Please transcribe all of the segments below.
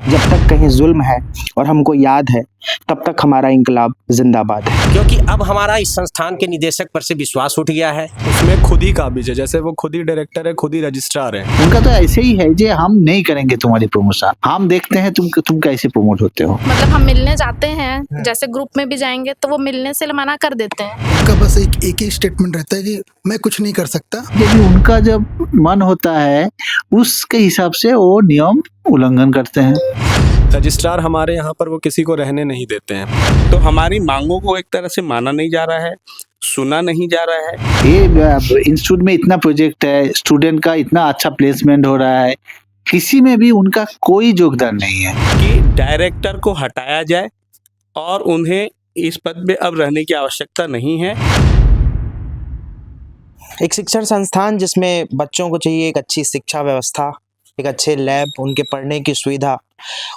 जब तक कहीं जुल्म है और हमको याद है, तब तक हमारा इंकलाब जिंदाबाद है। क्योंकि अब हमारा इस संस्थान के निदेशक पर से विश्वास उठ गया है। उसमें खुद ही काबिज है, जैसे वो खुद ही डायरेक्टर है, खुद ही रजिस्ट्रार है। उनका तो ऐसे ही है जे हम नहीं करेंगे तुम्हारी प्रमोशन, हम देखते हैं तुम कैसे प्रमोट होते हो। मतलब हम मिलने जाते हैं, जैसे ग्रुप में भी जाएंगे तो वो मिलने से मना कर देते हैं। उनका बस एक ही स्टेटमेंट रहता है कि मैं कुछ नहीं कर सकता। यदि उनका जब मन होता है उसके हिसाब से वो नियम उल्लंघन करते हैं। रजिस्ट्रार हमारे यहाँ पर वो किसी को रहने नहीं देते हैं। तो हमारी मांगों को एक तरह से माना नहीं जा रहा है, सुना नहीं जा रहा है। ये इंस्टीट्यूट में इतना प्रोजेक्ट है, स्टूडेंट का इतना अच्छा प्लेसमेंट हो रहा है, किसी में भी उनका कोई योगदान नहीं है कि डायरेक्टर को हटाया जाए और उन्हें इस पद पे अब रहने की आवश्यकता नहीं है। एक शिक्षण संस्थान जिसमें बच्चों को चाहिए एक अच्छी शिक्षा व्यवस्था, एक अच्छे लैब, उनके पढ़ने की सुविधा,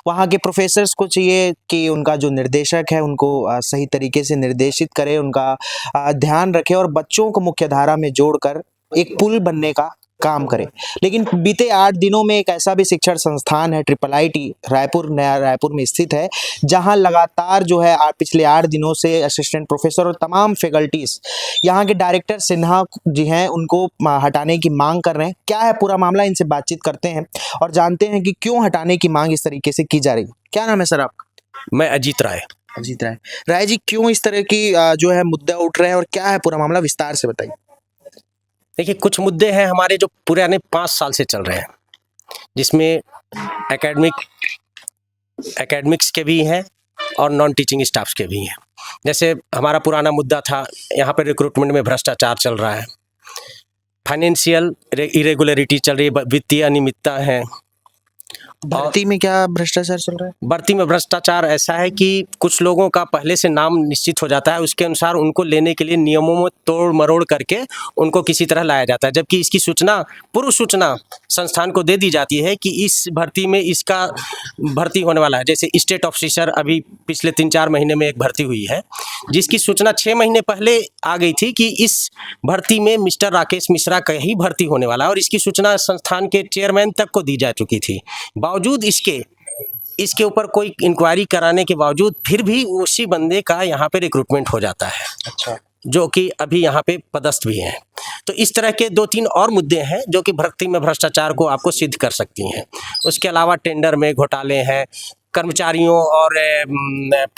वहाँ के प्रोफेसर्स को चाहिए कि उनका जो निर्देशक है उनको सही तरीके से निर्देशित करे, उनका ध्यान रखे और बच्चों को मुख्यधारा में जोड़कर एक पुल बनने का काम करे। लेकिन बीते 8 दिनों में एक ऐसा भी शिक्षण संस्थान है IIIT रायपुर, नया रायपुर में स्थित है, जहां लगातार जो है पिछले 8 दिनों से असिस्टेंट प्रोफेसर और तमाम फैकल्टीज, यहाँ के डायरेक्टर सिन्हा जी हैं, उनको हटाने की मांग कर रहे हैं। क्या है पूरा मामला, इनसे बातचीत करते हैं और जानते हैं कि क्यों हटाने की मांग इस तरीके से की जा रही है। क्या नाम है सर आपका? मैं अजीत राय। अजीत राय। राय जी, क्यों इस तरह की जो है मुद्दा उठ रहे हैं और क्या है पूरा मामला, विस्तार से बताइए। देखिए, कुछ मुद्दे हैं हमारे जो पुराने 5 साल से चल रहे हैं, जिसमें एकेडमिक्स के भी हैं और नॉन टीचिंग स्टाफ्स के भी हैं। जैसे हमारा पुराना मुद्दा था, यहाँ पर रिक्रूटमेंट में भ्रष्टाचार चल रहा है, फाइनेंशियल इरेगुलरिटी चल रही है, वित्तीय अनियमितता है। भर्ती में क्या भ्रष्टाचार चल रहा है? भर्ती में भ्रष्टाचार ऐसा है कि कुछ लोगों का पहले से नाम निश्चित हो जाता है, उसके अनुसार उनको लेने के लिए नियमों में तोड़ मरोड़ करके उनको किसी तरह लाया जाता है, जबकि इसकी पूर्व सूचना संस्थान को दे दी जाती है कि इस भर्ती में इसका भर्ती होने वाला है। जैसे स्टेट ऑफिसर अभी पिछले 3-4 महीने में एक भर्ती हुई है, जिसकी सूचना 6 महीने पहले आ गई थी कि इस भर्ती में मिस्टर राकेश मिश्रा का ही भर्ती होने वाला है, और इसकी सूचना संस्थान के चेयरमैन तक को दी जा चुकी थी। बावजूद इसके ऊपर कोई इंक्वायरी कराने के बावजूद फिर भी उसी बंदे का यहाँ पे रिक्रूटमेंट हो जाता है। अच्छा। जो कि अभी यहाँ पे पदस्थ भी हैं। तो इस तरह के 2-3 और मुद्दे हैं जो कि भर्ती में भ्रष्टाचार को आपको सिद्ध कर सकती हैं। उसके अलावा टेंडर में घोटाले हैं, कर्मचारियों और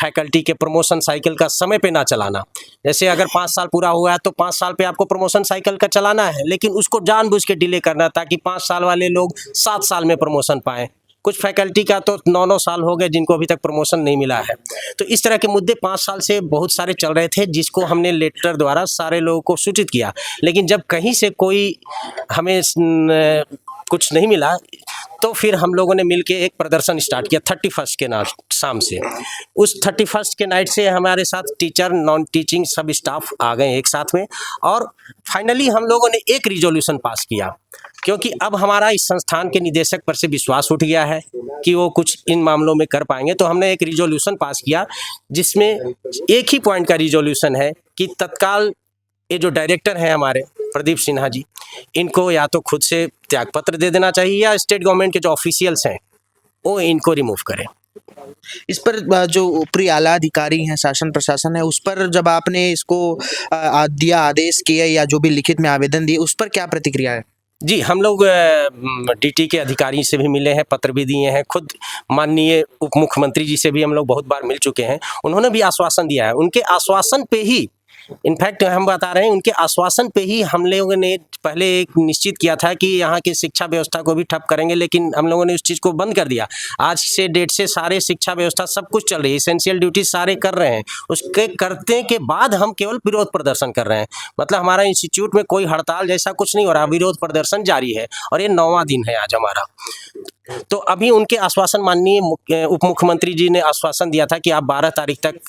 फैकल्टी के प्रमोशन साइकिल का समय पे ना चलाना। जैसे अगर 5 साल पूरा हुआ है तो 5 साल पे आपको प्रमोशन साइकिल का चलाना है, लेकिन उसको जानबूझ के डिले करना ताकि 5 साल वाले लोग 7 साल में प्रमोशन पाएँ। कुछ फैकल्टी का तो 9-9 साल हो गए जिनको अभी तक प्रमोशन नहीं मिला है। तो इस तरह के मुद्दे 5 साल से बहुत सारे चल रहे थे, जिसको हमने लेटर द्वारा सारे लोगों को सूचित किया। लेकिन जब कहीं से कोई हमें कुछ नहीं मिला तो फिर हम लोगों ने मिलके एक प्रदर्शन स्टार्ट किया 31 के शाम से। उस 31 के नाइट से हमारे साथ टीचर, नॉन टीचिंग सब स्टाफ आ गए एक साथ में, और फाइनली हम लोगों ने एक रिजोल्यूशन पास किया, क्योंकि अब हमारा इस संस्थान के निदेशक पर से विश्वास उठ गया है कि वो कुछ इन मामलों में कर पाएंगे। तो हमने एक रिजोल्यूशन पास किया, जिसमें एक ही पॉइंट का रिजोल्यूशन है कि तत्काल ये जो डायरेक्टर हैं हमारे प्रदीप सिन्हा जी, इनको या तो खुद से त्यागपत्र दे देना चाहिए या स्टेट गवर्नमेंट के जो ऑफिशियल्स हैं वो इनको रिमूव करें। इस पर जो ऊपरी आला अधिकारी हैं, शासन प्रशासन है, उस पर जब आपने इसको दिया, आदेश किया या जो भी लिखित में आवेदन दिए, उस पर क्या प्रतिक्रिया है? जी, हम लोग DT के अधिकारी से भी मिले हैं, पत्र भी दिए हैं, खुद माननीय उप मुख्यमंत्री जी से भी हम लोग बहुत बार मिल चुके हैं। उन्होंने भी आश्वासन दिया है। उनके आश्वासन पे ही, इनफैक्ट हम बता रहे हैं, उनके आश्वासन पे ही हम लोगों ने पहले एक निश्चित किया था कि यहाँ की शिक्षा व्यवस्था को भी ठप करेंगे, लेकिन हम लोगों ने उस चीज़ को बंद कर दिया। आज से डेट से सारे शिक्षा व्यवस्था सब कुछ चल रही है, एसेंशियल ड्यूटीज सारे कर रहे हैं। उसके करने के बाद हम केवल विरोध प्रदर्शन कर रहे हैं। मतलब हमारा इंस्टीट्यूट में कोई हड़ताल जैसा कुछ नहीं हो रहा, विरोध प्रदर्शन जारी है, और ये 9वां दिन है आज हमारा। तो अभी उनके आश्वासन, माननीय उप मुख्यमंत्री जी ने आश्वासन दिया था कि आप 12 तारीख तक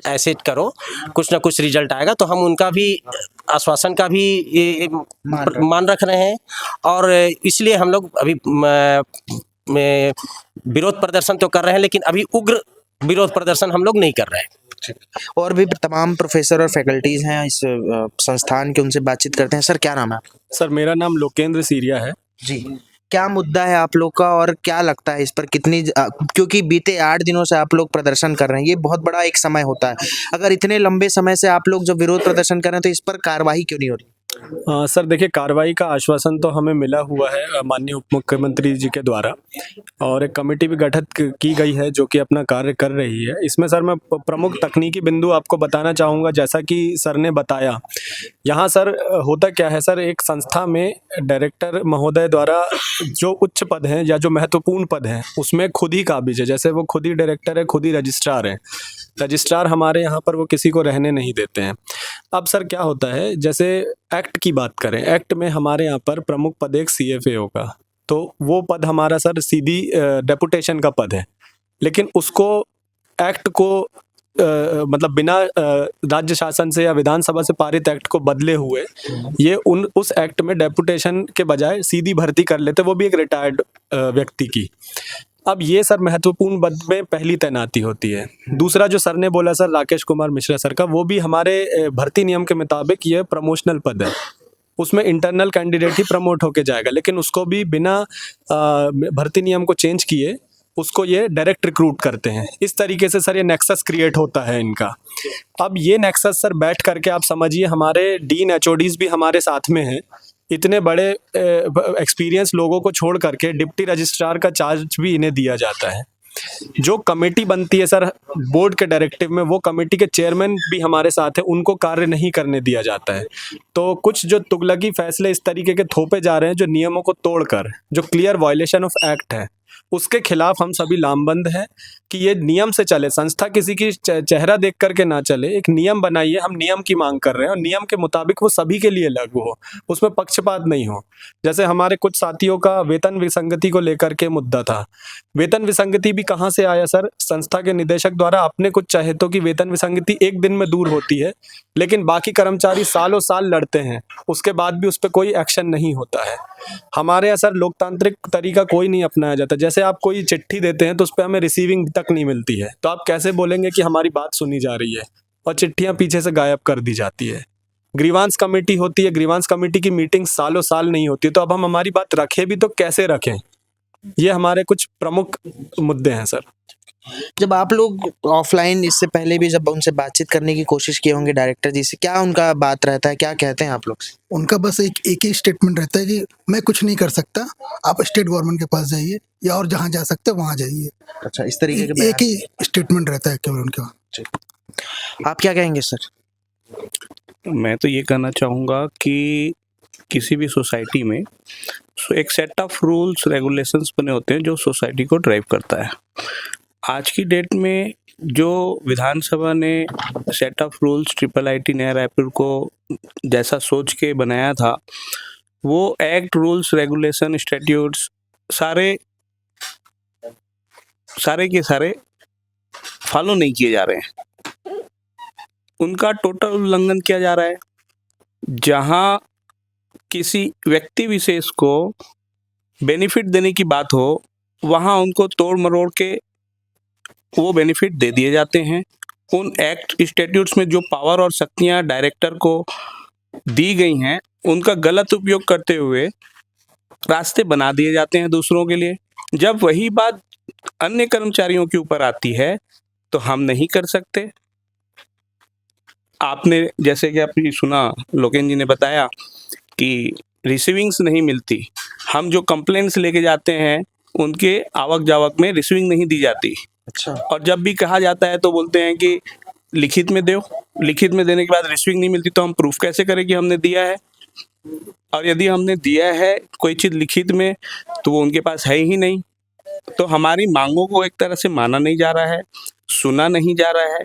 ऐसे करो, कुछ ना कुछ रिजल्ट आएगा। तो हम उनका भी आश्वासन का भी मान रख रहे हैं, और इसलिए हम लोग अभी विरोध प्रदर्शन तो कर रहे हैं, लेकिन अभी उग्र विरोध प्रदर्शन हम लोग नहीं कर रहे हैं। और भी तमाम प्रोफेसर और फैकल्टीज हैं इस संस्थान के, उनसे बातचीत करते हैं। सर, क्या नाम है आपका? सर, मेरा नाम लोकेंद्र सीरिया है जी। क्या मुद्दा है आप लोग का और क्या लगता है इस पर क्योंकि बीते 8 दिनों से आप लोग प्रदर्शन कर रहे हैं, ये बहुत बड़ा एक समय होता है। अगर इतने लंबे समय से आप लोग जब विरोध प्रदर्शन कर रहे हैं तो इस पर कार्रवाई क्यों नहीं हो रही? सर देखिए, कार्रवाई का आश्वासन तो हमें मिला हुआ है माननीय उप मुख्यमंत्री जी के द्वारा, और एक कमेटी भी गठित की गई है जो कि अपना कार्य कर रही है। इसमें सर मैं प्रमुख तकनीकी बिंदु आपको बताना चाहूँगा। जैसा कि सर ने बताया, यहाँ सर होता क्या है सर, एक संस्था में डायरेक्टर महोदय द्वारा जो उच्च पद हैं या जो महत्वपूर्ण पद हैं उसमें खुद ही काबिज है। जैसे वो खुद ही डायरेक्टर है, खुद ही रजिस्ट्रार है। रजिस्ट्रार हमारे यहाँ पर वो किसी को रहने नहीं देते हैं। अब सर क्या होता है, जैसे एक्ट की बात करें, एक्ट में हमारे यहाँ पर प्रमुख पद एक CFAO का, तो वो पद हमारा सर सीधी डेपुटेशन का पद है। लेकिन उसको एक्ट को मतलब बिना राज्य शासन से या विधानसभा से पारित एक्ट को बदले हुए ये उस एक्ट में डेपुटेशन के बजाय सीधी भर्ती कर लेते, वो भी एक रिटायर्ड व्यक्ति की। अब ये सर महत्वपूर्ण पद में पहली तैनाती होती है। दूसरा जो सर ने बोला सर राकेश कुमार मिश्रा सर का, वो भी हमारे भर्ती नियम के मुताबिक ये प्रमोशनल पद है। उसमें इंटरनल कैंडिडेट ही प्रमोट होके जाएगा, लेकिन उसको भी बिना भर्ती नियम को चेंज किए उसको ये डायरेक्ट रिक्रूट करते हैं। इस तरीके से सर ये नेक्सस क्रिएट होता है इनका। अब ये नेक्सस सर बैठ करके आप समझिए, हमारे डीन HODs भी हमारे साथ में हैं। इतने बड़े एक्सपीरियंस लोगों को छोड़ करके डिप्टी रजिस्ट्रार का चार्ज भी इन्हें दिया जाता है। जो कमेटी बनती है सर बोर्ड के डायरेक्टिव में, वो कमेटी के चेयरमैन भी हमारे साथ हैं, उनको कार्य नहीं करने दिया जाता है। तो कुछ जो तुगलकी फैसले इस तरीके के थोपे जा रहे हैं, जो नियमों को तोड़कर, जो क्लियर वायलेशन ऑफ एक्ट है, उसके खिलाफ हम सभी लामबंद हैं कि ये नियम से चले। संस्था किसी की चेहरा देख करके ना चले, एक नियम बनाइए। हम नियम की मांग कर रहे हैं और नियम के मुताबिक वो सभी के लिए लागू हो, उसमें पक्षपात नहीं हो। जैसे हमारे कुछ साथियों का वेतन विसंगति को लेकर के मुद्दा था। वेतन विसंगति भी कहाँ से आया सर? संस्था के निदेशक द्वारा अपने कुछ चहेतों की वेतन विसंगति एक दिन में दूर होती है, लेकिन बाकी कर्मचारी सालों साल लड़ते हैं, उसके बाद भी उस पर कोई एक्शन नहीं होता है। हमारे यहाँ सर लोकतांत्रिक तरीका कोई नहीं अपनाया जाता। जैसे आप कोई चिट्ठी देते हैं तो उस पर हमें रिसीविंग तक नहीं मिलती है, तो आप कैसे बोलेंगे कि हमारी बात सुनी जा रही है? और चिट्ठियां पीछे से गायब कर दी जाती है। ग्रीवांस कमेटी होती है, ग्रीवांस कमेटी की मीटिंग सालों साल नहीं होती, तो अब हम हमारी बात रखें भी तो कैसे रखें? ये हमारे कुछ प्रमुख मुद्दे हैं सर। जब आप लोग ऑफलाइन इससे पहले भी जब उनसे बातचीत करने की कोशिश किए होंगे डायरेक्टर जी से, क्या उनका बात रहता है, क्या कहते हैं आप लोग से? उनका बस एक ही स्टेटमेंट रहता है कि मैं कुछ नहीं कर सकता, आप स्टेट गवर्नमेंट के पास जाइए या और जहाँ जा सकते हैं वहाँ जाइए। अच्छा, इस तरीके के एक ही स्टेटमेंट रहता है केवल उनके वहाँ। आप क्या कहेंगे सर? मैं तो ये कहना चाहूँगा कि किसी भी सोसाइटी में एक सेट ऑफ रूल्स रेगुलेशंस बने होते हैं जो सोसाइटी को ड्राइव करता है। आज की डेट में जो विधानसभा ने सेट ऑफ रूल्स IIIT नया रायपुर को जैसा सोच के बनाया था, वो एक्ट, रूल्स, रेगुलेशन, स्टैट्यूट्स सारे के सारे फॉलो नहीं किए जा रहे हैं। उनका टोटल उल्लंघन किया जा रहा है। जहाँ किसी व्यक्ति विशेष को बेनिफिट देने की बात हो, वहाँ उनको तोड़ मरोड़ के वो बेनिफिट दे दिए जाते हैं। उन एक्ट स्टैट्यूट्स में जो पावर और शक्तियाँ डायरेक्टर को दी गई हैं, उनका गलत उपयोग करते हुए रास्ते बना दिए जाते हैं दूसरों के लिए। जब वही बात अन्य कर्मचारियों के ऊपर आती है तो हम नहीं कर सकते। आपने जैसे कि आपने सुना, लोकेन जी ने बताया कि रिसीविंग्स नहीं मिलती। हम जो कंप्लेंट्स लेके जाते हैं उनके आवक जावक में रिसीविंग नहीं दी जाती। अच्छा। और जब भी कहा जाता है तो बोलते हैं कि लिखित में दो, लिखित में देने के बाद रिसीविंग नहीं मिलती तो हम प्रूफ कैसे करें कि हमने दिया है? और यदि हमने दिया है कोई चीज़ लिखित में तो वो उनके पास है ही नहीं। तो हमारी मांगों को एक तरह से माना नहीं जा रहा है, सुना नहीं जा रहा है।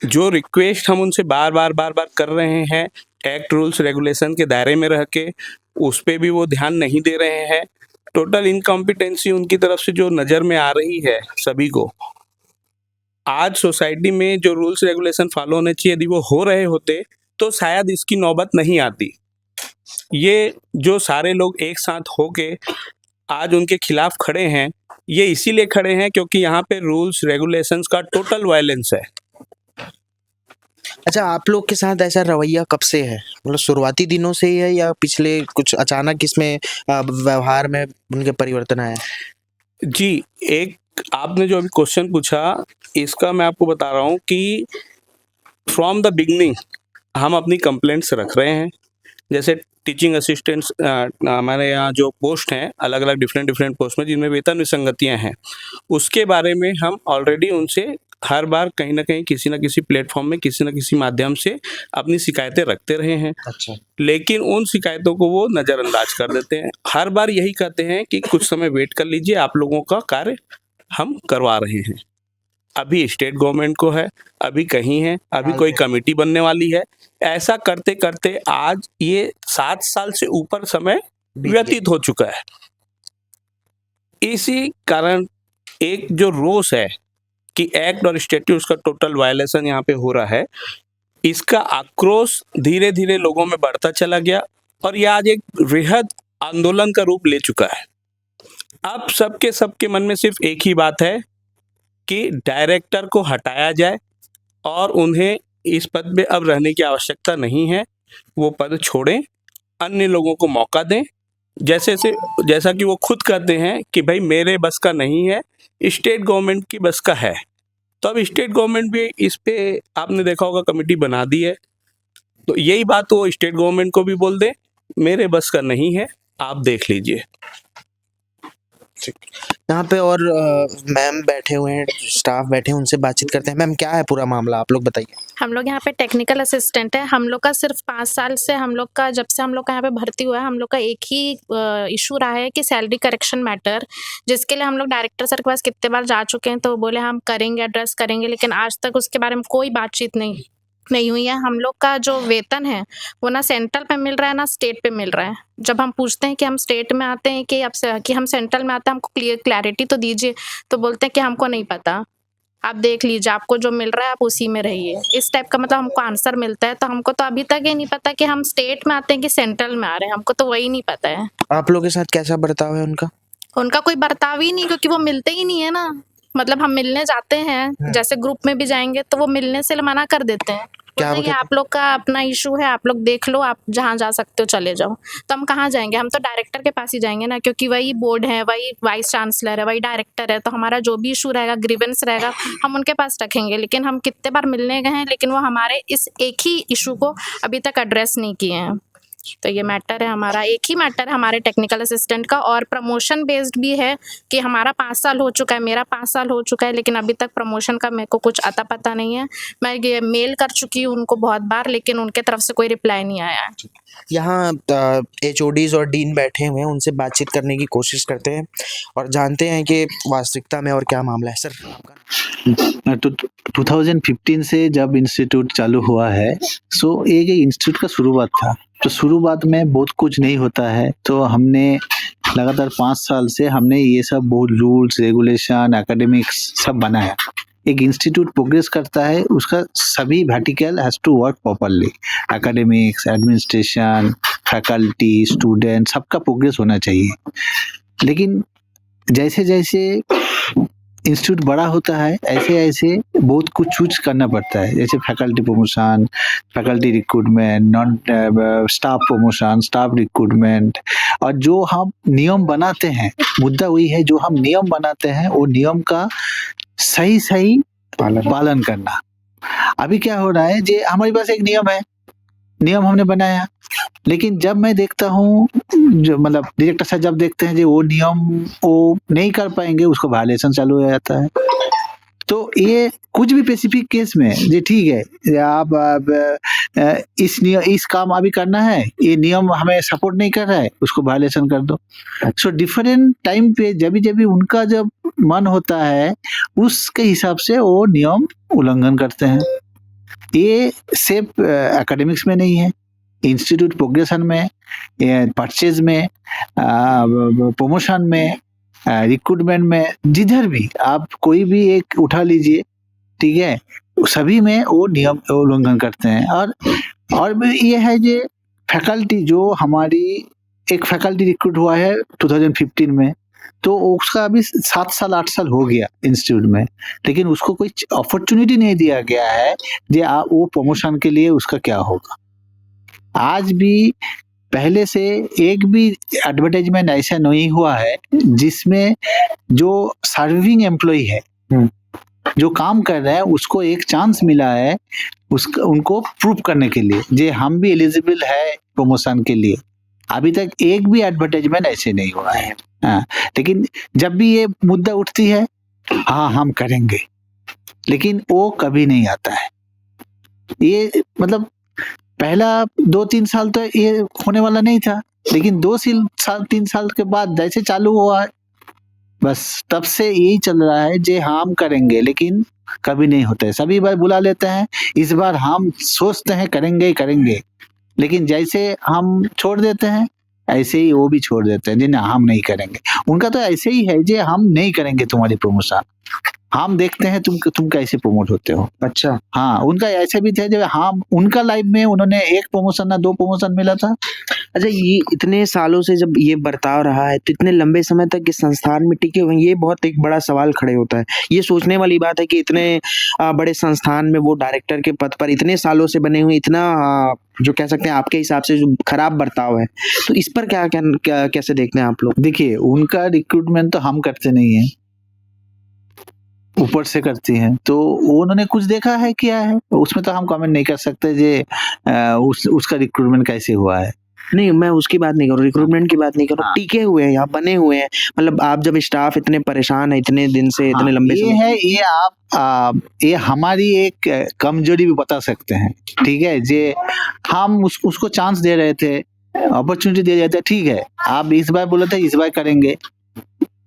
जो रिक्वेस्ट हम उनसे बार बार कर रहे हैं एक्ट, रूल्स, रेगुलेशन के दायरे में रह के, उस पर भी वो ध्यान नहीं दे रहे हैं। टोटल इनकॉम्पिटेंसी उनकी तरफ से जो नज़र में आ रही है सभी को। आज सोसाइटी में जो रूल्स रेगुलेशन फॉलो होने चाहिए, यदि वो हो रहे होते तो शायद इसकी नौबत नहीं आती। ये जो सारे लोग एक साथ होके आज उनके खिलाफ खड़े हैं, ये इसीलिए खड़े हैं क्योंकि यहाँ पे रूल्स रेगुलेशंस का टोटल वायलेंस है। अच्छा, आप लोग के साथ ऐसा रवैया कब से है? मतलब शुरुआती दिनों से ही है या पिछले कुछ अचानक इसमें व्यवहार में उनके परिवर्तन आया है? जी, एक आपने जो अभी क्वेश्चन पूछा, इसका मैं आपको बता रहा हूँ कि फ्रॉम द बिगिनिंग हम अपनी कंप्लेंट्स रख रहे हैं। जैसे टीचिंग असिस्टेंट्स हमारे यहाँ जो पोस्ट हैं, अलग-अलग डिफरेंट पोस्ट में जिनमें वेतन विसंगतियाँ हैं, उसके बारे में हम ऑलरेडी उनसे हर बार कहीं न कहीं किसी न किसी प्लेटफ़ॉर्म में, किसी न किसी माध्यम से अपनी शिकायतें रखते रहे हैं। अच्छा। लेकिन उन शिकायतों को वो नज़रअंदाज कर देते हैं। हर बार यही कहते हैं कि कुछ समय वेट कर लीजिए, आप लोगों का कार्य हम करवा रहे हैं। अभी स्टेट गवर्नमेंट को है, अभी कहीं है, अभी कोई कमेटी बनने वाली है। ऐसा करते-करते आज ये 7 साल से ऊपर समय व्यतीत हो चुका है। इसी कारण एक जो रोष है कि एक्ट और स्टैट्यूट्स का टोटल वायलेशन यहाँ पे हो रहा है, इसका आक्रोश धीरे-धीरे लोगों में बढ़ता चला गया और ये आज एक वृहद आंदोलन का रूप ले चुका है। अब सबके मन में सिर्फ एक ही बात है कि डायरेक्टर को हटाया जाए और उन्हें इस पद पे अब रहने की आवश्यकता नहीं है। वो पद छोड़ें, अन्य लोगों को मौका दें। जैसा कि वो खुद कहते हैं कि भाई मेरे बस का नहीं है, स्टेट गवर्नमेंट की बस का है। तो अब स्टेट गवर्नमेंट भी इस पे आपने देखा होगा कमेटी बना दी है। तो यही बात वो स्टेट गवर्नमेंट को भी बोल दें, मेरे बस का नहीं है, आप देख लीजिए। यहाँ पे और मैम बैठे हुए हैं, स्टाफ बैठे हैं, उनसे बातचीत करते हैं। मैम, क्या है पूरा मामला, आप लोग बताइए। हम लोग यहाँ पे टेक्निकल असिस्टेंट है। हम लोग का सिर्फ 5 साल से हम लोग का, जब से हम लोग का यहाँ पे भर्ती हुआ है, हम लोग का एक ही इशू रहा है कि सैलरी करेक्शन मैटर, जिसके लिए हम लोग डायरेक्टर सर के पास कितने बार जा चुके हैं। तो बोले हम करेंगे, एड्रेस करेंगे, लेकिन आज तक उसके बारे में कोई बातचीत नहीं हुई है। हम लोग का जो वेतन है वो ना सेंट्रल पे मिल रहा है ना स्टेट पे मिल रहा है। जब हम पूछते हैं कि हम स्टेट में आते हैं कि हम सेंट्रल में आते हैं, हमको क्लैरिटी तो दीजिए, तो बोलते हैं कि हमको नहीं पता, आप देख लीजिए, आपको जो मिल रहा है आप उसी में रहिए। इस टाइप का मतलब हमको आंसर मिलता है। तो हमको तो अभी तक ये नहीं पता कि हम स्टेट में आते हैं कि सेंट्रल में आ रहे हैं, हमको तो वही नहीं पता है। आप लोग के साथ कैसा बर्ताव है उनका? उनका कोई बर्ताव ही नहीं, क्योंकि वो मिलते ही नहीं है ना। मतलब हम मिलने जाते हैं, जैसे ग्रुप में भी जाएंगे तो वो मिलने से मना कर देते हैं। क्या बोलते हैं कि आप लोग का अपना इशू है, आप लोग देख लो, आप जहाँ जा सकते हो चले जाओ। तो हम कहाँ जाएंगे? हम तो डायरेक्टर के पास ही जाएंगे ना, क्योंकि वही बोर्ड है, वही वाइस चांसलर है, वही डायरेक्टर है। तो हमारा जो भी इशू रहेगा, ग्रीवेंस रहेगा, हम उनके पास रखेंगे। लेकिन हम कितने बार मिलने गए हैं, लेकिन वो हमारे इस एक ही इशू को अभी तक एड्रेस नहीं किए हैं। तो ये मैटर है हमारा, एक ही मैटर है हमारे टेक्निकल असिस्टेंट का। और प्रमोशन बेस्ड भी है कि हमारा 5 साल हो चुका है, मेरा 5 साल हो चुका है, लेकिन अभी तक प्रमोशन का मेरे को कुछ अता पता नहीं है। मैं ये मेल कर चुकी हूँ उनको बहुत बार, लेकिन उनके तरफ से कोई रिप्लाई नहीं आया है। यहाँ HODs और डीन बैठे हुए हैं, उनसे बातचीत करने की कोशिश करते हैं और जानते हैं कि वास्तविकता में और क्या मामला है। सर, आपका? तो 2015 से जब इंस्टीट्यूट चालू हुआ है, सो एक इंस्टीट्यूट का शुरुआत था। तो शुरुआत में बहुत कुछ नहीं होता है, तो हमने लगातार 5 साल से हमने ये सब बहुत रूल्स, रेगुलेशन, एकेडमिक्स सब बनाया। एक इंस्टीट्यूट प्रोग्रेस करता है, उसका सभी vertical has to work properly. Academics, administration, faculty, student, सबका प्रोग्रेस होना चाहिए। लेकिन जैसे जैसे इंस्टीट्यूट बड़ा होता है, ऐसे ऐसे बहुत कुछ चूज करना पड़ता है। जैसे faculty promotion, faculty recruitment, non staff promotion, staff recruitment. और जो हम नियम बनाते हैं, मुद्दा वही है, जो हम नियम बनाते हैं वो नियम का सही पालन करना। अभी क्या हो रहा है, जे हमारे पास एक नियम है, नियम हमने बनाया, लेकिन जब मैं देखता हूँ, जो मतलब डायरेक्टर साहब जब देखते हैं जो वो नियम वो नहीं कर पाएंगे, उसको वायलेशन चालू हो जाता है। तो ये कुछ भी स्पेसिफिक केस में जी ठीक है, आप इस काम अभी करना है, ये नियम हमें सपोर्ट नहीं कर रहा है, उसको वायलेशन कर दो। सो डिफरेंट टाइम पे जब उनका जब मन होता है, उसके हिसाब से वो नियम उल्लंघन करते हैं। ये सिर्फ एकेडमिक्स में नहीं है, इंस्टीट्यूट प्रोग्रेशन में, परचेज में, प्रमोशन में, रिक्रूटमेंट में, जिधर भी आप कोई भी एक उठा लीजिए, ठीक है, सभी में वो नियम उल्लंघन करते हैं। और ये है जे फैकल्टी, जो हमारी एक फैकल्टी रिक्रूट हुआ है 2015 में, तो उसका अभी 7 साल 8 साल हो गया इंस्टीट्यूट में, लेकिन उसको कोई अपॉर्चुनिटी नहीं दिया गया है जे वो प्रमोशन के लिए उसका क्या होगा। आज भी पहले से एक भी एडवर्टाइजमेंट ऐसा नहीं हुआ है जिसमें जो सर्विंग एम्प्लॉय है, जो काम कर रहा है, उसको एक चांस मिला है उसका उनको प्रूव करने के लिए जे हम भी एलिजिबल है प्रमोशन के लिए। अभी तक एक भी एडवर्टाइजमेंट ऐसे नहीं हुआ है। हाँ, लेकिन जब भी ये मुद्दा उठती है, हाँ हम करेंगे, लेकिन वो कभी नहीं आता है। ये मतलब पहला 2-3 साल तो ये होने वाला नहीं था, लेकिन 2-3 साल के बाद जैसे चालू हुआ है, बस तब से यही चल रहा है जे हम करेंगे, लेकिन कभी नहीं होता है। सभी बार बुला लेते हैं, इस बार हम सोचते हैं करेंगे ही करेंगे, लेकिन जैसे हम छोड़ देते हैं ऐसे ही वो भी छोड़ देते हैं, जी ना हम नहीं करेंगे। उनका तो ऐसे ही है जे हम नहीं करेंगे तुम्हारी प्रमोशन, हम देखते हैं तुम कैसे प्रमोट होते हो। अच्छा। हाँ, उनका ऐसे भी थे जब हम उनका लाइफ में उन्होंने 1 प्रमोशन ना 2 प्रमोशन मिला था। अच्छा, ये इतने सालों से जब ये बर्ताव रहा है तो इतने लंबे समय तक इस संस्थान में टिके हुए हैं, ये बहुत एक बड़ा सवाल खड़े होता है। ये सोचने वाली बात है कि इतने बड़े संस्थान में वो डायरेक्टर के पद पर इतने सालों से बने हुए, इतना जो कह सकते हैं आपके हिसाब से जो खराब बर्ताव है, तो इस पर क्या कैसे देखते हैं आप लोग? देखिए, उनका रिक्रूटमेंट तो हम करते नहीं है, ऊपर से करती हैं, तो वो उन्होंने कुछ देखा है किया है, उसमें तो हम कमेंट नहीं कर सकते जे उसका रिक्रूटमेंट कैसे हुआ है। नहीं, मैं उसकी बात नहीं कर रहा, रिक्रूटमेंट की बात नहीं कर रहा, हाँ। टिके हुए हैं यहाँ, बने हुए हैं। मतलब आप जब स्टाफ इतने परेशान है इतने दिन से, इतने लंबे ये समय है, ये आप ये हमारी एक कमजोरी भी बता सकते हैं, ठीक है, जे हम उसको चांस दे रहे थे, अपॉर्चुनिटी दे रहे थे, ठीक है, आप इस बार बोले थे इस बार करेंगे,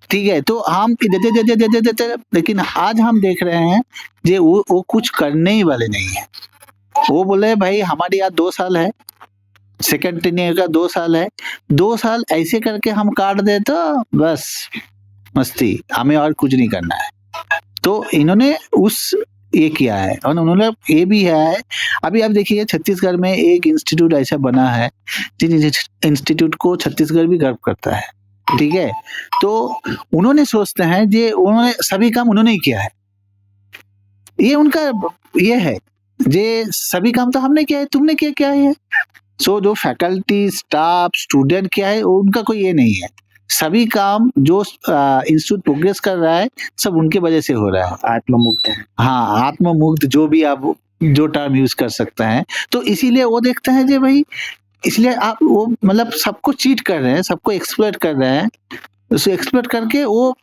ठीक है, तो हम देते, लेकिन आज हम देख रहे हैं जे वो कुछ करने ही वाले नहीं है। वो बोले भाई हमारे यहाँ 2 साल है, सेकंड टेन्योर का 2 साल है, 2 साल ऐसे करके हम काट दे तो बस मस्ती, हमें और कुछ नहीं करना है। तो इन्होंने ये किया है, और उन्होंने ये भी है। अभी आप देखिए छत्तीसगढ़ में एक इंस्टीट्यूट ऐसा बना है जिस इंस्टीट्यूट को छत्तीसगढ़ भी गर्व करता है, ठीक है। तो उन्होंने सोचते हैं जे उन्होंने सभी काम उन्होंने ही किया है, ये उनका ये है जे सभी काम तो हमने किया है, तुमने क्या है। सो जो फैकल्टी स्टाफ स्टूडेंट क्या है, उनका कोई ये नहीं है, सभी काम जो इंस्टीट्यूट प्रोग्रेस कर रहा है सब उनके वजह से हो रहा है। आत्ममुक्त है। हाँ, आत्ममुक्त, जो भी आप जो टर्म यूज कर सकते हैं। तो इसीलिए वो देखते हैं जे भाई, इसलिए आप वो मतलब सबको चीट कर रहे हैं, सबको एक्सप्लॉइट कर रहे हैं, उसे एक्सप्लॉइट करके वो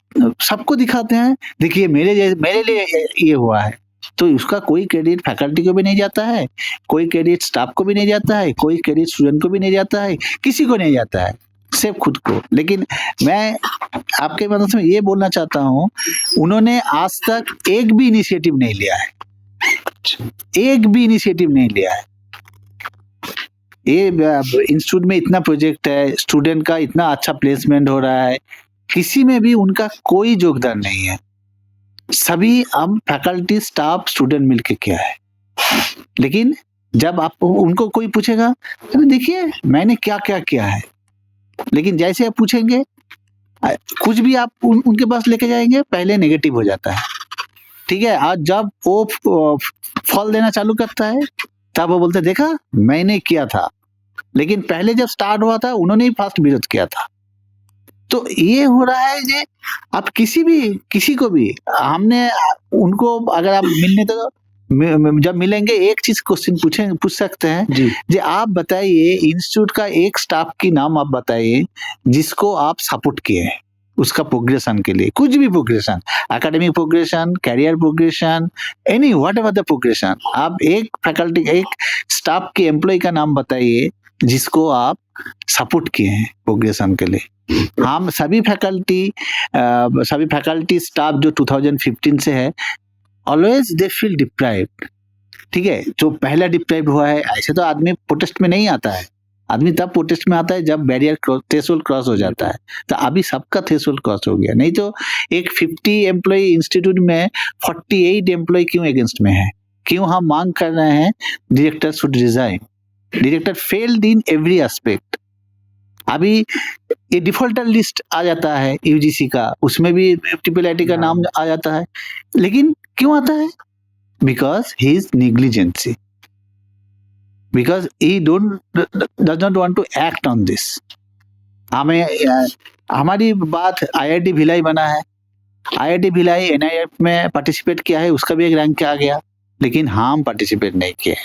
सबको दिखाते हैं, देखिए मेरे लिए ये हुआ है। तो उसका कोई क्रेडिट फैकल्टी को भी नहीं जाता है, कोई क्रेडिट स्टाफ को भी नहीं जाता है, कोई क्रेडिट स्टूडेंट को भी नहीं जाता है, किसी को नहीं जाता है, सिर्फ खुद को। लेकिन मैं आपके मदद से ये बोलना चाहता हूँ, उन्होंने आज तक एक भी इनिशिएटिव नहीं लिया है, एक भी इनिशिएटिव नहीं लिया है। ये इंस्टीट्यूट में इतना प्रोजेक्ट है, स्टूडेंट का इतना अच्छा प्लेसमेंट हो रहा है, किसी में भी उनका कोई योगदान नहीं है। सभी हम फैकल्टी स्टाफ स्टूडेंट मिलके किया है। लेकिन जब आप उनको कोई पूछेगा तो देखिए मैंने क्या क्या किया है, लेकिन जैसे आप पूछेंगे कुछ भी आप उनके पास लेके जाएंगे पहले नेगेटिव हो जाता है, ठीक है। आज जब वो फल देना चालू करता है तब वो बोलते देखा मैंने किया था, लेकिन पहले जब स्टार्ट हुआ था उन्होंने ही फर्स्ट विरोध किया था। तो ये हो रहा है कि आप किसी को भी हमने उनको अगर आप मिलने तो जब मिलेंगे एक चीज क्वेश्चन पूछ सकते हैं जी आप बताइए इंस्टीट्यूट का एक स्टाफ की नाम आप बताइए जिसको आप सपोर्ट किए हैं उसका प्रोग्रेशन के लिए, कुछ भी progression, academic progression, career progression, any whatever the progression, आप एक फैकल्टी एक स्टाफ के एम्प्लॉय का नाम बताइए जिसको आप सपोर्ट किए हैं प्रोग्रेशन के लिए। हम सभी फैकल्टी स्टाफ जो 2015 से है ऑलवेज दे फील डिप्राइव्ड, ठीक है। जो पहला डिप्राइव्ड हुआ है ऐसे तो आदमी प्रोटेस्ट में नहीं आता है, आदमी तब प्रोटेस्ट में आता है जब बैरियर थ्रेशोल्ड क्रॉस हो जाता है। तो अभी सबका थ्रेशोल्ड क्रॉस हो गया, नहीं तो एक 50 एम्प्लॉय इंस्टीट्यूट में 48 एम्प्लॉय क्यों अगेंस्ट में है, क्यों हम मांग कर रहे हैं director should resign. Director failed in every aspect, अभी ये डिफॉल्टर लिस्ट आ जाता है यूजीसी का, उसमें भी ट्रिपल का नाम आ जाता है, लेकिन क्यों आता है? Because he is negligence, because he does not want to act on this. हमें हमारी बात IIT भिलाई बना है, IIT भिलाई NIF में पार्टिसिपेट किया है, उसका भी एक रैंक आ गया, लेकिन हम पार्टिसिपेट नहीं किए।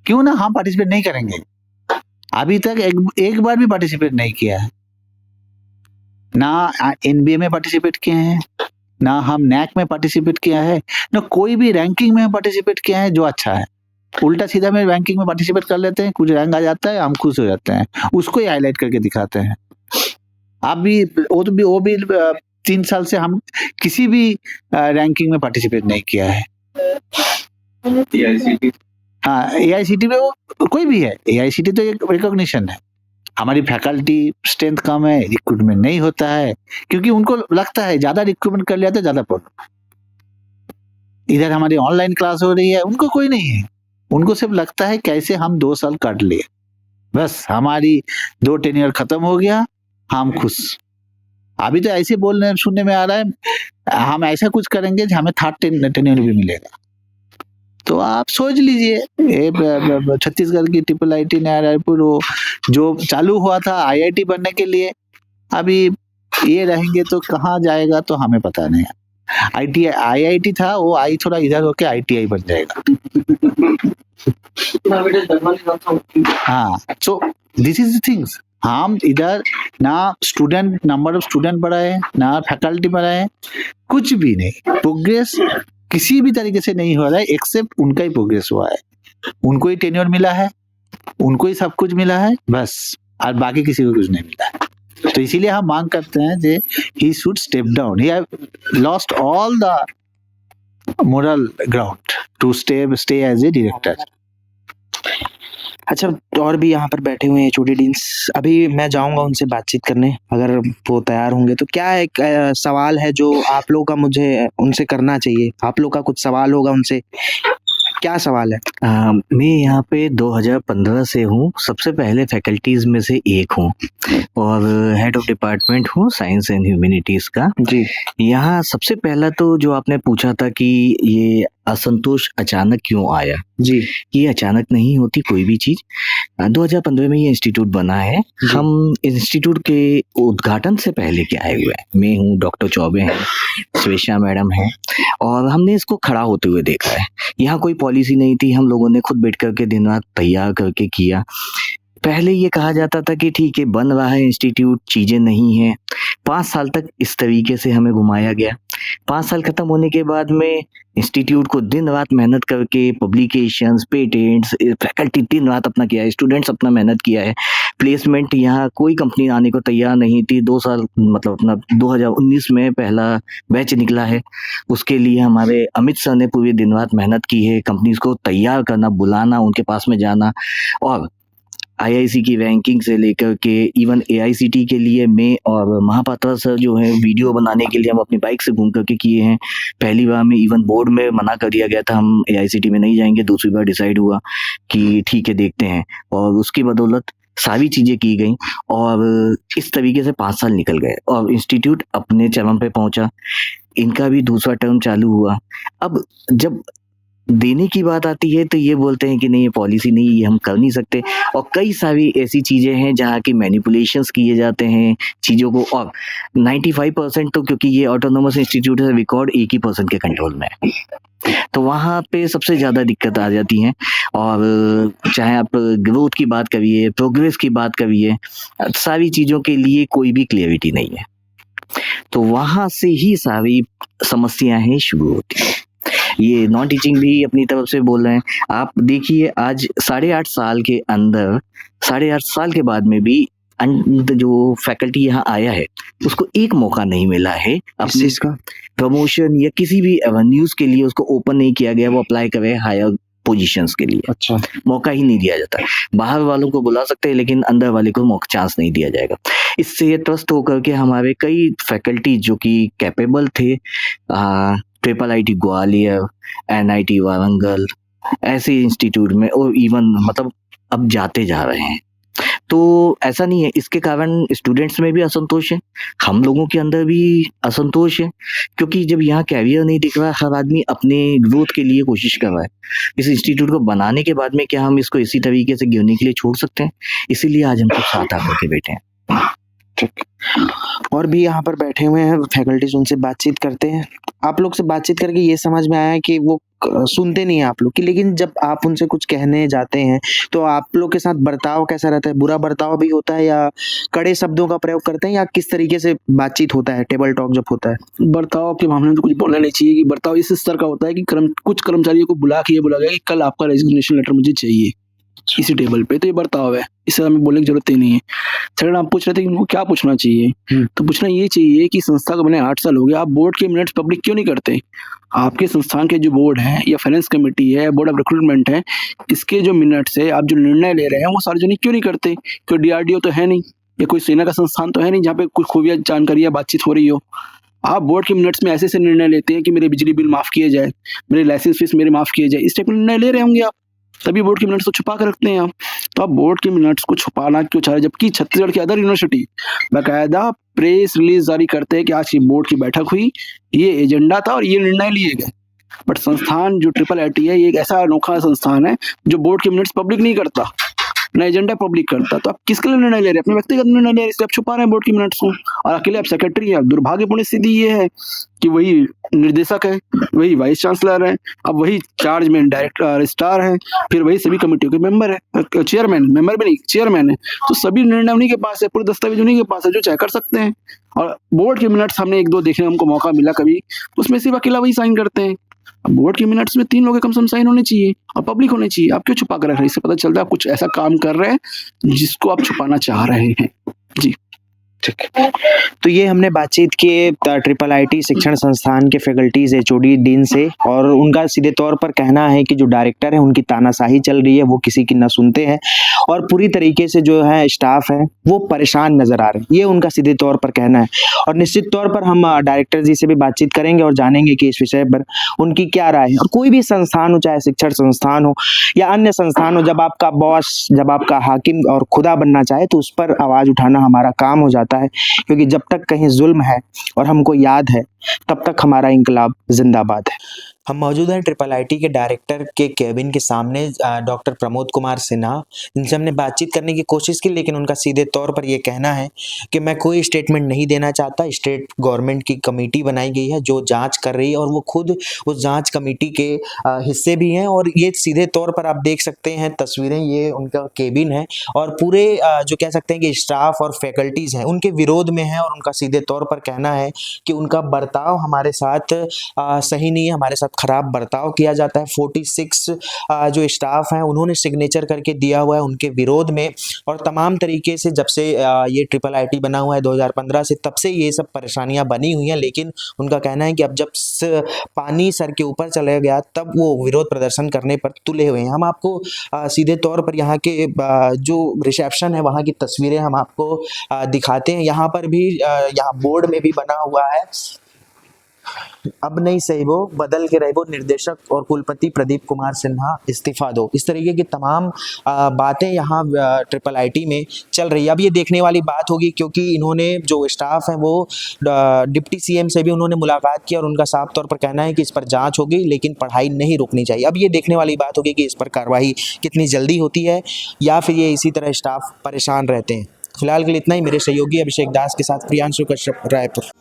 क्यों ना हम पार्टिसिपेट नहीं करेंगे? अभी तक एक बार भी पार्टिसिपेट नहीं किया है, ना NBA में पार्टिसिपेट किए हैं, ना हम NAC में पार्टिसिपेट किया है, ना कोई भी रैंकिंग में हम पार्टिसिपेट किया है जो अच्छा है। उल्टा सीधा में रैंकिंग में पार्टिसिपेट कर लेते हैं, कुछ रैंक आ जाता है, हम खुश हो जाते हैं, उसको ही हाईलाइट करके दिखाते हैं। आप भी वो भी 3 साल से हम किसी भी रैंकिंग में पार्टिसिपेट नहीं किया है। हाँ, AICT में वो कोई भी है, AICT तो एक रिकॉग्निशन है। हमारी फैकल्टी स्ट्रेंथ कम है, रिक्रूटमेंट नहीं होता है, क्योंकि उनको लगता है ज्यादा रिक्रूटमेंट कर लिया तो ज्यादा प्रॉब्लम। इधर हमारी ऑनलाइन क्लास हो रही है, उनको कोई नहीं है, उनको सिर्फ लगता है कैसे हम 2 साल काट लिए, बस हमारी 2 टेन्योर खत्म हो गया, हम खुश। अभी तो ऐसे बोलने सुनने में आ रहा है हम ऐसा कुछ करेंगे हमें 3rd टेन्योर भी मिलेगा। तो आप सोच लीजिए, छत्तीसगढ़ की IIT नया रायपुर जो चालू हुआ था IIT बनने के लिए, अभी ये रहेंगे तो कहाँ जाएगा तो हमें पता नहीं। IIT था, वो थोड़ा इधर होके ITI बन जाएगा। हाँ, so this is the things. हम इधर ना नंबर ऑफ स्टूडेंट बढ़ाए, ना फैकल्टी बढ़ाए, कुछ भी नहीं। प्रोग्रेस किसी भी तरीके से नहीं हो रहा है, एक्सेप्ट उनका ही प्रोग्रेस हुआ है। उनको ही टेन्योर मिला है, उनको ही सब कुछ मिला है बस, और बाकी किसी को कुछ नहीं मिला है। तो इसीलिए हम मांग करते हैं कि he should step down. He have lost all the moral ground to stay as a director. अच्छा, और भी यहाँ पर बैठे हुए हैं HOD डीन्स, अभी मैं जाऊँगा उनसे बातचीत करने, अगर वो तैयार होंगे तो। क्या एक सवाल है जो आप लोगों का मुझे उनसे करना चाहिए? आप लोग का कुछ सवाल होगा उनसे, क्या सवाल है? मैं यहाँ पे 2015 से हूँ, सबसे पहले फैकल्टीज में से एक हूँ और हेड ऑफ डिपार्टमेंट हूँ साइंस एंड ह्यूमैनिटीज का जी। यहाँ सबसे पहला तो जो आपने पूछा था कि ये असंतोष अचानक क्यों आया, जी, ये अचानक नहीं होती कोई भी चीज। 2015 में ये इंस्टीट्यूट बना है। हम इंस्टीट्यूट के उद्घाटन से पहले के आए हुए हैं। मैं हूँ, डॉक्टर चौबे हैं, स्वेशा मैडम हैं, और हमने इसको खड़ा होते हुए देखा है। यहाँ कोई पॉलिसी नहीं थी, हम लोगों ने खुद बैठ करके दिन रात तैयार करके किया। पहले ये कहा जाता था कि ठीक है, बन रहा है इंस्टीट्यूट, चीज़ें नहीं हैं। 5 साल तक इस तरीके से हमें घुमाया गया। 5 साल खत्म होने के बाद में इंस्टीट्यूट को दिन रात मेहनत करके पब्लिकेशंस, पेटेंट्स, फैकल्टी दिन रात अपना किया है, स्टूडेंट्स अपना मेहनत किया है। प्लेसमेंट यहाँ कोई कंपनी आने को तैयार नहीं थी। 2 साल मतलब अपना 2019 में पहला बैच निकला है, उसके लिए हमारे अमित सर ने पूरी दिन रात मेहनत की है। कंपनीज को तैयार करना, बुलाना, उनके पास में जाना, और IIC की रैंकिंग से लेकर के इवन AICT के लिए मैं और महापात्रा सर जो है वीडियो बनाने के लिए हम अपनी बाइक से घूम करके किए हैं। पहली बार में इवन बोर्ड में मना कर दिया गया था, हम AICT में नहीं जाएंगे। दूसरी बार डिसाइड हुआ कि ठीक है देखते हैं, और उसकी बदौलत सारी चीज़ें की गई और इस तरीके से 5 साल निकल गए और इंस्टीट्यूट अपने चरम पे पहुंचा। इनका भी दूसरा टर्म चालू हुआ। अब जब देने की बात आती है तो ये बोलते हैं कि नहीं, ये पॉलिसी नहीं, ये हम कर नहीं सकते। और कई सारी ऐसी चीज़ें हैं जहाँ की मैनिपुलेशंस किए जाते हैं चीज़ों को, और 95% तो क्योंकि ये ऑटोनोमस इंस्टीट्यूट है, रिकॉर्ड एक ही पर्सन के कंट्रोल में है, तो वहाँ पे सबसे ज़्यादा दिक्कत आ जाती हैं। और चाहे आप ग्रोथ की बात करिए, प्रोग्रेस की बात करिए, सारी चीज़ों के लिए कोई भी क्लियरिटी नहीं है। तो वहाँ से ही सारी समस्याएं शुरू होती हैं। ये नॉन टीचिंग भी अपनी तरफ से बोल रहे हैं। आप देखिए, आज 8.5 साल के अंदर, 8.5 साल के बाद में भी जो फैकल्टी यहाँ आया है उसको एक मौका नहीं मिला है अपने इसका प्रमोशन या किसी भी एवेन्यूज के लिए, उसको ओपन नहीं किया गया वो अप्लाई करे हायर पोजीशंस के लिए। अच्छा, मौका ही नहीं दिया जाता। बाहर वालों को बुला सकते हैं लेकिन अंदर वाले को मौका चांस नहीं दिया जाएगा। इससे त्रस्त होकर के हमारे कई फैकल्टी जो कि कैपेबल थे, IIT ग्वालियर, NIT वारंगल, ऐसे इंस्टीट्यूट में, और इवन मतलब अब जाते जा रहे हैं। तो ऐसा नहीं है, इसके कारण स्टूडेंट्स में भी असंतोष है, हम लोगों के अंदर भी असंतोष है, क्योंकि जब यहाँ कैरियर नहीं दिख रहा, हर आदमी अपने ग्रोथ के लिए कोशिश कर रहा है। इस इंस्टीट्यूट को बनाने के बाद में क्या हम इसको इसी तरीके से गिरने के लिए छोड़ सकते हैं? इसीलिए आज हम सब साथ आकर के बैठे हैं। ठीक। और भी यहाँ पर बैठे हुए हैं फैकल्टीज, उनसे बातचीत करते हैं। आप लोग से बातचीत करके ये समझ में आया है कि वो सुनते नहीं है आप लोग की, लेकिन जब आप उनसे कुछ कहने जाते हैं तो आप लोग के साथ बर्ताव कैसा रहता है? बुरा बर्ताव भी होता है या कड़े शब्दों का प्रयोग करते हैं, या किस तरीके से बातचीत होता है टेबल टॉक जब होता है? बर्ताव के मामले में तो कुछ बोलना नहीं चाहिए कि बर्ताव इस स्तर का होता है कि कुछ कर्मचारियों को बुला के ये बोला गया कि कल आपका रेजिग्नेशन लेटर मुझे चाहिए इसी टेबल पे, तो ये बर्ताव है, इससे हमें बोलने की जरूरत ही नहीं है। सेकंड, आप पूछ रहे थे कि उनको क्या पूछना चाहिए, तो पूछना ये चाहिए कि संस्था को बने 8 साल हो गए, आप बोर्ड के मिनट्स पब्लिक क्यों नहीं करते? आपके संस्थान के जो बोर्ड है या फाइनेंस कमेटी है, बोर्ड ऑफ रिक्रूटमेंट है, इसके जो मिनट्स है, आप जो निर्णय ले रहे हैं वो सार्वजनिक क्यों नहीं करते? क्यों DRDO तो है नहीं, या कोई सेना का संस्थान तो है नहीं जहाँ पे कुछ खुफिया जानकारी या बातचीत हो रही हो। आप बोर्ड के मिनट्स में ऐसे निर्णय लेते हैं कि मेरे बिजली बिल माफ किए जाए, मेरे लाइसेंस फीस मेरे माफ किए जाए, इस टाइप के निर्णय ले रहे होंगे आप, तभी बोर्ड के मिनट्स को छुपा कर रखते हैं आप। तो आप बोर्ड के मिनट्स को छुपाना क्यों चाह रहे, जबकि छत्तीसगढ़ की अदर यूनिवर्सिटी बाकायदा प्रेस रिलीज जारी करते हैं कि आज की बोर्ड की बैठक हुई, ये एजेंडा था और ये निर्णय लिए गए। बट संस्थान जो IIIT है, ये एक ऐसा अनोखा संस्थान है जो बोर्ड के मिनट्स पब्लिक नहीं करता, ना एजेंडा पब्लिक करता। तो आप किसके लिए निर्णय ले रहे हैं? अपने व्यक्तिगत निर्णय ले रहे हैं, इसलिए आप छुपा रहे हैं बोर्ड के मिनट्स को, और अकेले आप सेक्रेटरी हैं। दुर्भाग्यपूर्ण स्थिति ये है कि वही निर्देशक है, वही वाइस चांसलर है, अब वही चार्ज में डायरेक्टर रजिस्ट्रार है, फिर वही सभी कमेटियों के मेंबर है, चेयरमैन, मेंबर भी नहीं चेयरमैन है। तो सभी निर्णय उन्हीं के पास है, पूरे दस्तावेज उन्हीं के पास है जो चाहे कर सकते हैं। और बोर्ड के मिनट्स हमने 1-2 देखने हमको मौका मिला कभी, उसमें सिर्फ अकेला वही साइन करते हैं। बोर्ड के मिनट्स में 3 लोग कम से कम साइन होने चाहिए और पब्लिक होने चाहिए। आप क्यों छुपा कर रख रहे हैं? इससे पता चलता है आप कुछ ऐसा काम कर रहे हैं जिसको आप छुपाना चाह रहे हैं। जी ठीक है। तो ये हमने बातचीत की IIIT शिक्षण संस्थान के फैकल्टीज, HOD, डीन से, और उनका सीधे तौर पर कहना है कि जो डायरेक्टर है उनकी तानाशाही चल रही है, वो किसी की ना सुनते हैं और पूरी तरीके से जो है स्टाफ है वो परेशान नजर आ रहे हैं, ये उनका सीधे तौर पर कहना है। और निश्चित तौर पर हम डायरेक्टर जी से भी बातचीत करेंगे और जानेंगे कि इस विषय पर उनकी क्या राय है। और कोई भी संस्थान हो, चाहे शिक्षण संस्थान हो या अन्य संस्थान हो, जब आपका बॉस, जब आपका हाकिम और खुदा बनना चाहे तो उस पर आवाज उठाना हमारा काम हो जाता है, क्योंकि जब तक कहीं जुल्म है और हमको याद है तब तक हमारा इंकलाब जिंदाबाद है। हम मौजूद हैं IIIT के डायरेक्टर के केबिन के सामने, डॉक्टर प्रमोद कुमार सिन्हा, जिनसे हमने बातचीत करने की कोशिश की, लेकिन उनका सीधे तौर पर ये कहना है कि मैं कोई स्टेटमेंट नहीं देना चाहता। स्टेट गवर्नमेंट की कमेटी बनाई गई है जो जांच कर रही है और वो खुद उस जांच कमेटी के हिस्से भी हैं। और ये सीधे तौर पर आप देख सकते हैं तस्वीरें, ये उनका केबिन है और पूरे जो कह सकते हैं कि स्टाफ और फैकल्टीज़ हैं उनके विरोध में है। और उनका सीधे तौर पर कहना है कि उनका बर्ताव हमारे साथ सही नहीं है, हमारे साथ खराब बर्ताव किया जाता है। 46 जो स्टाफ हैं उन्होंने सिग्नेचर करके दिया हुआ है उनके विरोध में। और तमाम तरीके से जब से ये IIIT बना हुआ है 2015 से, तब से ये सब परेशानियां बनी हुई हैं। लेकिन उनका कहना है कि अब जब पानी सर के ऊपर चला गया तब वो विरोध प्रदर्शन करने पर तुले हुए हैं। हम आपको सीधे तौर पर यहाँ के जो रिसेप्शन है वहाँ की तस्वीरें हम आपको दिखाते हैं। यहाँ पर भी यहाँ बोर्ड में भी बना हुआ है, अब नहीं सही वो बदल के रहे वो, निर्देशक और कुलपति प्रदीप कुमार सिन्हा इस्तीफा दो। इस तरीके की तमाम बातें यहाँ IIIT में चल रही है। अब ये देखने वाली बात होगी क्योंकि इन्होंने जो स्टाफ है वो डिप्टी CM से भी उन्होंने मुलाकात की और उनका साफ तौर पर कहना है कि इस पर जांच होगी लेकिन पढ़ाई नहीं रुकनी चाहिए। अब ये देखने वाली बात होगी कि इस पर कार्रवाई कितनी जल्दी होती है या फिर ये इसी तरह स्टाफ परेशान रहते हैं। फिलहाल के लिए इतना ही। मेरे सहयोगी अभिषेक दास के साथ प्रियांशु कश्यप, रायपुर।